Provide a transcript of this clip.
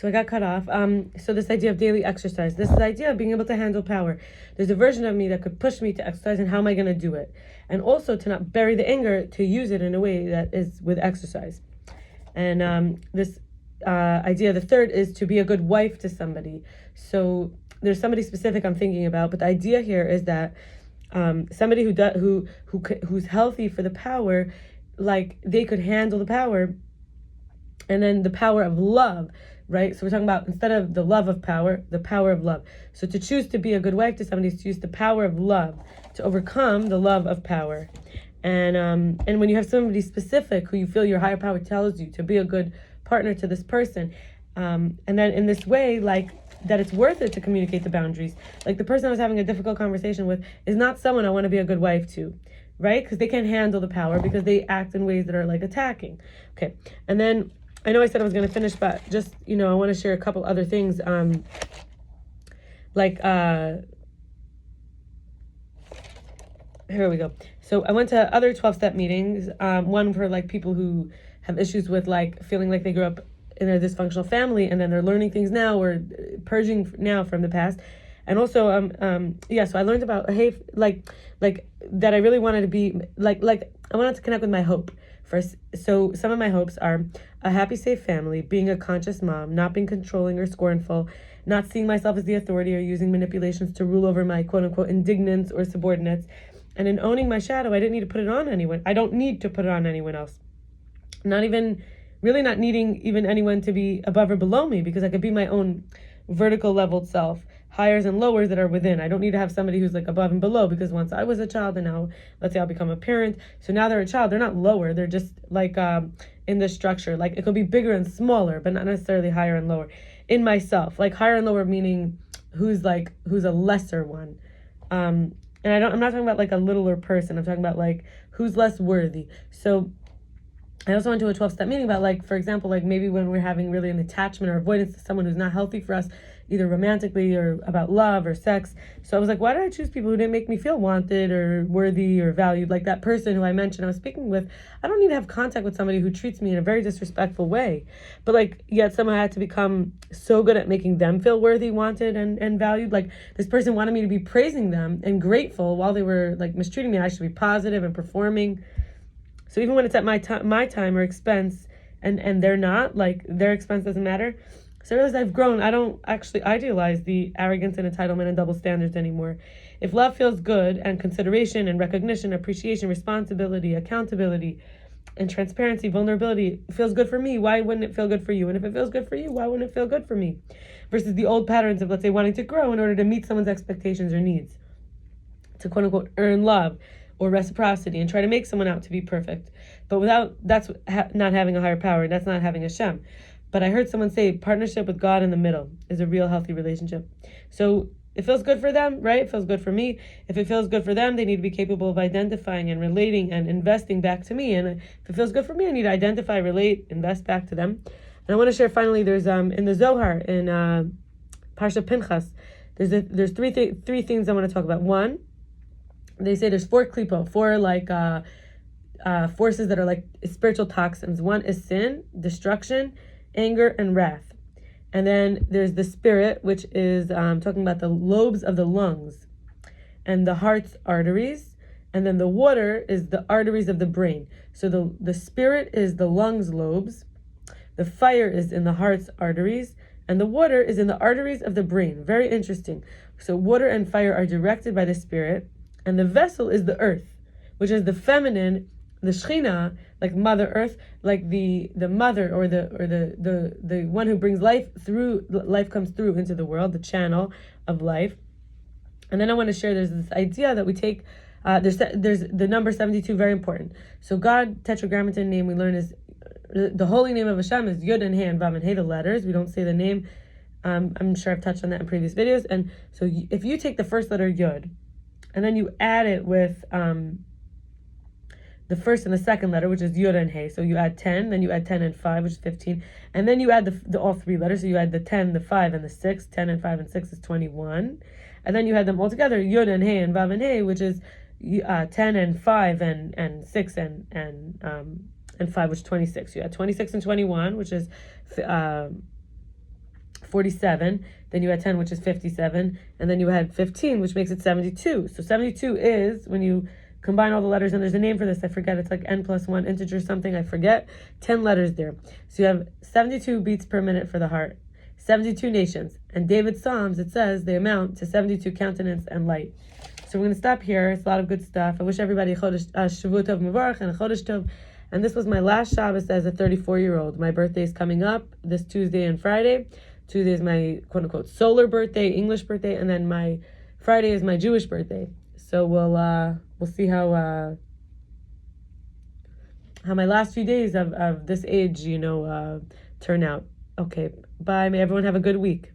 So I got cut off. So this idea of daily exercise, this is the idea of being able to handle power. There's a version of me that could push me to exercise, and how am I going to do it? And also to not bury the anger, to use it in a way that is with exercise. And this idea, the third, is to be a good wife to somebody. So there's somebody specific I'm thinking about, but the idea here is that somebody who's healthy for the power, like they could handle the power, and then the power of love, right? So we're talking about, instead of the love of power, the power of love. So to choose to be a good wife to somebody is to use the power of love to overcome the love of power. And when you have somebody specific who you feel your higher power tells you to be a good partner to this person, and then in this way, like, that it's worth it to communicate the boundaries. Like, the person I was having a difficult conversation with is not someone I want to be a good wife to, right? Because they can't handle the power, because they act in ways that are like attacking. Okay, and then I know I said I was going to finish, but just, I want to share a couple other things. Here we go. So I went to other 12-step meetings, one for like people who have issues with like feeling like they grew up in a dysfunctional family, and then they're learning things now, or purging now from the past. And also, so I learned about, like that I really wanted to be, like I wanted to connect with my hope first. So some of my hopes are a happy, safe family, being a conscious mom, not being controlling or scornful, not seeing myself as the authority or using manipulations to rule over my quote-unquote indignants or subordinates, and in owning my shadow, I didn't need to put it on anyone. I don't need to put it on anyone else. Not needing even anyone to be above or below me, because I could be my own vertical leveled self, highers and lowers that are within. I don't need to have somebody who's like above and below, because once I was a child, and now let's say I'll become a parent, so now they're a child, they're not lower, they're just like in the structure. Like, it could be bigger and smaller, but not necessarily higher and lower in myself. Like, higher and lower meaning who's a lesser one. And I'm not talking about like a littler person. I'm talking about like who's less worthy. So I also went to a 12-step meeting about, like, for example, like maybe when we're having really an attachment or avoidance to someone who's not healthy for us, either romantically or about love or sex. So I was like, why did I choose people who didn't make me feel wanted or worthy or valued? Like that person who I mentioned I was speaking with, I don't need to have contact with somebody who treats me in a very disrespectful way. But like, yet somehow I had to become so good at making them feel worthy, wanted, and valued. Like, this person wanted me to be praising them and grateful while they were like mistreating me. I should be positive and performing. So even when it's at my time or expense, and they're not, like, their expense doesn't matter. So I realized I've grown. I don't actually idealize the arrogance and entitlement and double standards anymore. If love feels good, and consideration and recognition, appreciation, responsibility, accountability, and transparency, vulnerability feels good for me, why wouldn't it feel good for you? And if it feels good for you, why wouldn't it feel good for me? Versus the old patterns of, let's say, wanting to grow in order to meet someone's expectations or needs, to quote unquote earn love or reciprocity, and try to make someone out to be perfect. But that's not having a higher power. That's not having Hashem. But I heard someone say partnership with God in the middle is a real healthy relationship. So it feels good for them, right? It feels good for me. If it feels good for them, they need to be capable of identifying and relating and investing back to me. And if it feels good for me, I need to identify, relate, invest back to them. And I want to share finally, there's in the Zohar, in parsha Pinchas, there's three things I want to talk about. One, they say there's 4 klipo, 4 like forces that are like spiritual toxins. One is sin, destruction, anger, and wrath. And then there's the spirit, which is talking about the lobes of the lungs and the heart's arteries. And then the water is the arteries of the brain. So the spirit is the lungs lobes, the fire is in the heart's arteries, and the water is in the arteries of the brain. Very interesting. So water and fire are directed by the spirit, and the vessel is the earth, which is the feminine, the Shechina, like Mother Earth, like the mother, or the one who brings life comes through into the world, the channel of life. And then I want to share, there's this idea that we take, there's the number 72, very important. So God, tetragrammaton name we learn is, the holy name of Hashem is Yud and He and Vav and He, the letters. We don't say the name. I'm sure I've touched on that in previous videos. And so if you take the first letter Yud, and then you add it with the first and the second letter, which is Yud and He. So you add 10, then you add 10 and 5, which is 15. And then you add the all 3 letters. So you add the 10, the 5, and the 6. 10 and 5 and 6 is 21. And then you add them all together, Yud and He and Vav and He, which is 10 and 5 and 6 and 5, which is 26. You add 26 and 21, which is 47. Then you had 10, which is 57. And then you had 15, which makes it 72. So 72 is, when you combine all the letters, and there's a name for this, I forget, it's like n plus 1 integer something, I forget, 10 letters there. So you have 72 beats per minute for the heart, 72 nations. And David's Psalms, it says, they amount to 72 countenance and light. So we're going to stop here. It's a lot of good stuff. I wish everybody Shavua Tov Mevarach and a Chodesh Tov. And this was my last Shabbos as a 34-year-old. My birthday is coming up this Tuesday and Friday. Tuesday is my quote-unquote solar birthday, English birthday, and then my Friday is my Jewish birthday. So we'll see how my last few days of this age, turn out. Okay, bye. May everyone have a good week.